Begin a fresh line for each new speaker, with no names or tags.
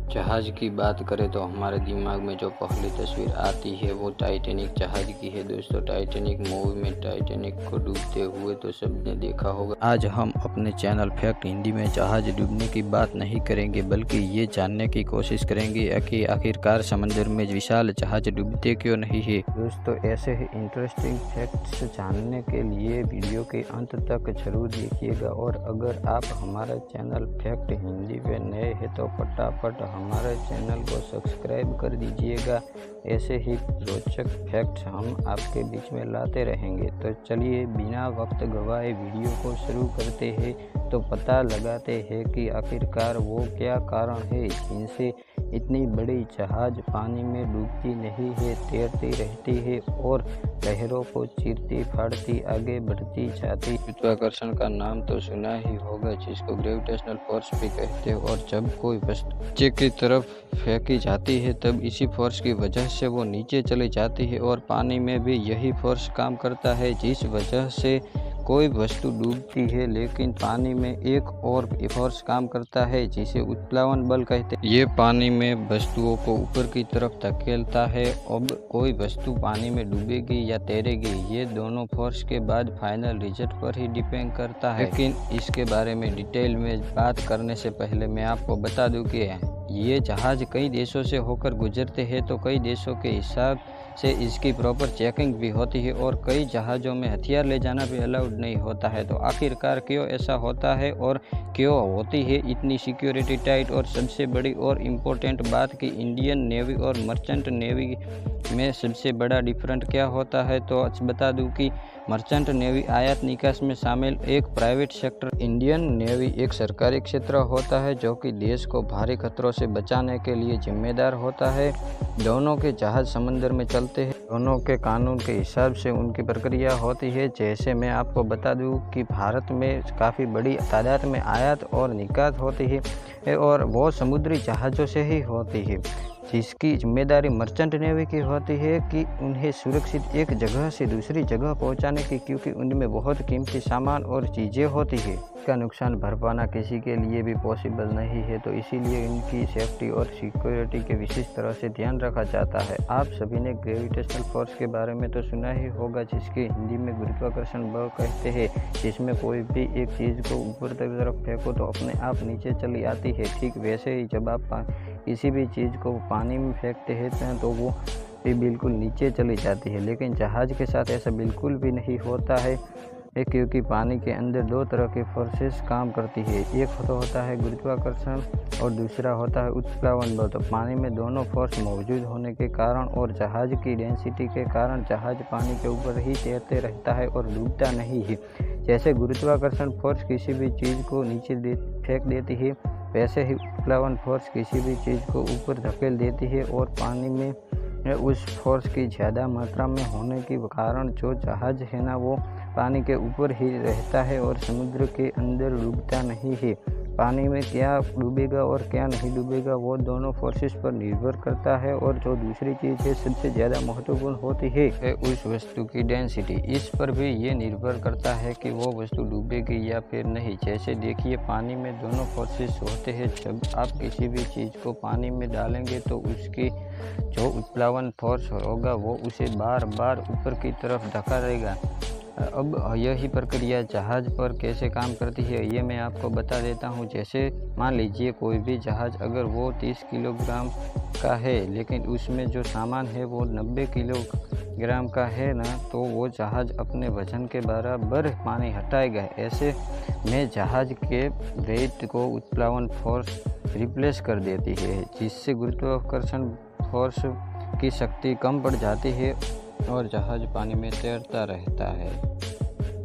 जहाज़ की बात करें तो हमारे दिमाग में जो पहली तस्वीर आती है वो टाइटैनिक जहाज़ की है। दोस्तों, टाइटैनिक मूवी में टाइटैनिक को डूबते हुए तो सबने देखा होगा। आज हम अपने चैनल फैक्ट हिंदी में जहाज़ डूबने की बात नहीं करेंगे, बल्कि ये जानने की कोशिश करेंगे कि आखिरकार समंदर में विशाल जहाज़ डूबते क्यों नहीं है। दोस्तों, ऐसे ही इंटरेस्टिंग फैक्ट्स जानने के लिए वीडियो के अंत तक जरूर देखिएगा। और अगर आप हमारा चैनल फैक्ट हिंदी पे नए हैं तो फटाफट हमारे चैनल को सब्सक्राइब कर दीजिएगा। ऐसे ही रोचक फैक्ट्स हम आपके बीच में लाते रहेंगे। तो चलिए बिना वक्त गवाए वीडियो को शुरू करते हैं, तो पता लगाते हैं कि आखिरकार वो क्या कारण है जिनसे इतनी बड़ी जहाज पानी में डूबती नहीं है, तैरती रहती है और लहरों को चीरती फाड़ती आगे बढ़ती जाती। गुरुत्वाकर्षण का नाम तो सुना ही होगा, जिसको ग्रेविटेशनल फोर्स भी कहते हैं। और जब कोई वस्तु नीचे की तरफ फेंकी जाती है तब इसी फोर्स की वजह से वो नीचे चली जाती है। और पानी में भी यही फोर्स काम करता है, जिस वजह से कोई वस्तु डूबती है। लेकिन पानी में एक और फोर्स काम करता है जिसे उत्प्लावन बल कहते हैं। ये पानी में वस्तुओं को ऊपर की तरफ धकेलता है। अब कोई वस्तु पानी में डूबेगी या तैरेगी, ये दोनों फोर्स के बाद फाइनल रिजल्ट पर ही डिपेंड करता है। लेकिन इसके बारे में डिटेल में बात करने से पहले मैं आपको बता दूं कि ये जहाज़ कई देशों से होकर गुजरते हैं, तो कई देशों के हिसाब से इसकी प्रॉपर चेकिंग भी होती है। और कई जहाज़ों में हथियार ले जाना भी अलाउड नहीं होता है। तो आखिरकार क्यों ऐसा होता है और क्यों होती है इतनी सिक्योरिटी टाइट। और सबसे बड़ी और इम्पोर्टेंट बात कि इंडियन नेवी और मर्चेंट नेवी में सबसे बड़ा डिफरेंट क्या होता है, तो बता दूं कि मर्चेंट नेवी आयात निकास में शामिल एक प्राइवेट सेक्टर, इंडियन नेवी एक सरकारी क्षेत्र होता है जो कि देश को भारी खतरों से बचाने के लिए जिम्मेदार होता है। दोनों के जहाज समंदर में चलते हैं, दोनों के कानून के हिसाब से उनकी प्रक्रिया होती है। जैसे मैं आपको बता दूं कि भारत में काफ़ी बड़ी तादाद में आयात और निर्यात होती है और वो समुद्री जहाज़ों से ही होती है, जिसकी जिम्मेदारी मर्चेंट नेवी की होती है कि उन्हें सुरक्षित एक जगह से दूसरी जगह पहुंचाने की, क्योंकि उनमें बहुत कीमती सामान और चीज़ें होती है। इसका नुकसान भर पाना किसी के लिए भी पॉसिबल नहीं है, तो इसीलिए इनकी सेफ्टी और सिक्योरिटी के विशेष तरह से ध्यान रखा जाता है। आप सभी ने ग्रेविटेशनल फोर्स के बारे में तो सुना ही होगा, जिसके हिंदी में गुरुत्वाकर्षण बल कहते हैं, जिसमें कोई भी एक चीज़ को ऊपर की तरफ फेंको तो अपने आप नीचे चली आती है। ठीक वैसे ही जब आप किसी भी चीज़ को पानी में फेंकते हैं तो वो भी बिल्कुल नीचे चली जाती है। लेकिन जहाज़ के साथ ऐसा बिल्कुल भी नहीं होता है, क्योंकि पानी के अंदर दो तरह के फोर्सेस काम करती है। एक तो होता है गुरुत्वाकर्षण और दूसरा होता है उत्प्लावन बल। तो पानी में दोनों फोर्स मौजूद होने के कारण और जहाज़ की डेंसिटी के कारण जहाज़ पानी के ऊपर ही तैरते रहता है और डूबता नहीं है। जैसे गुरुत्वाकर्षण फोर्स किसी भी चीज़ को नीचे फेंक देती है, वैसे ही उत्प्लावन फोर्स किसी भी चीज़ को ऊपर धकेल देती है। और पानी में उस फोर्स की ज़्यादा मात्रा में होने के कारण जो जहाज़ है ना, वो पानी के ऊपर ही रहता है और समुद्र के अंदर डूबता नहीं है। पानी में क्या डूबेगा और क्या नहीं डूबेगा वो दोनों फोर्सेस पर निर्भर करता है। और जो दूसरी चीज़ है सबसे ज़्यादा महत्वपूर्ण होती है उस वस्तु की डेंसिटी। इस पर भी ये निर्भर करता है कि वो वस्तु डूबेगी या फिर नहीं। जैसे देखिए, पानी में दोनों फोर्सेस होते हैं। जब आप किसी भी चीज़ को पानी में डालेंगे तो उसकी जो उत्प्लावन फोर्स होगा वो उसे बार बार ऊपर की तरफ धकेलेगा। अब यही प्रक्रिया जहाज़ पर कैसे काम करती है ये मैं आपको बता देता हूँ। जैसे मान लीजिए कोई भी जहाज़ अगर वो 30 किलोग्राम का है, लेकिन उसमें जो सामान है वो 90 किलोग्राम का है ना, तो वो जहाज़ अपने वजन के बराबर पानी हटाएगा। ऐसे में जहाज़ के वेट को उत्प्लावन फोर्स रिप्लेस कर देती है, जिससे गुरुत्वाकर्षण फोर्स की शक्ति कम पड़ जाती है और जहाज़ पानी में तैरता रहता है।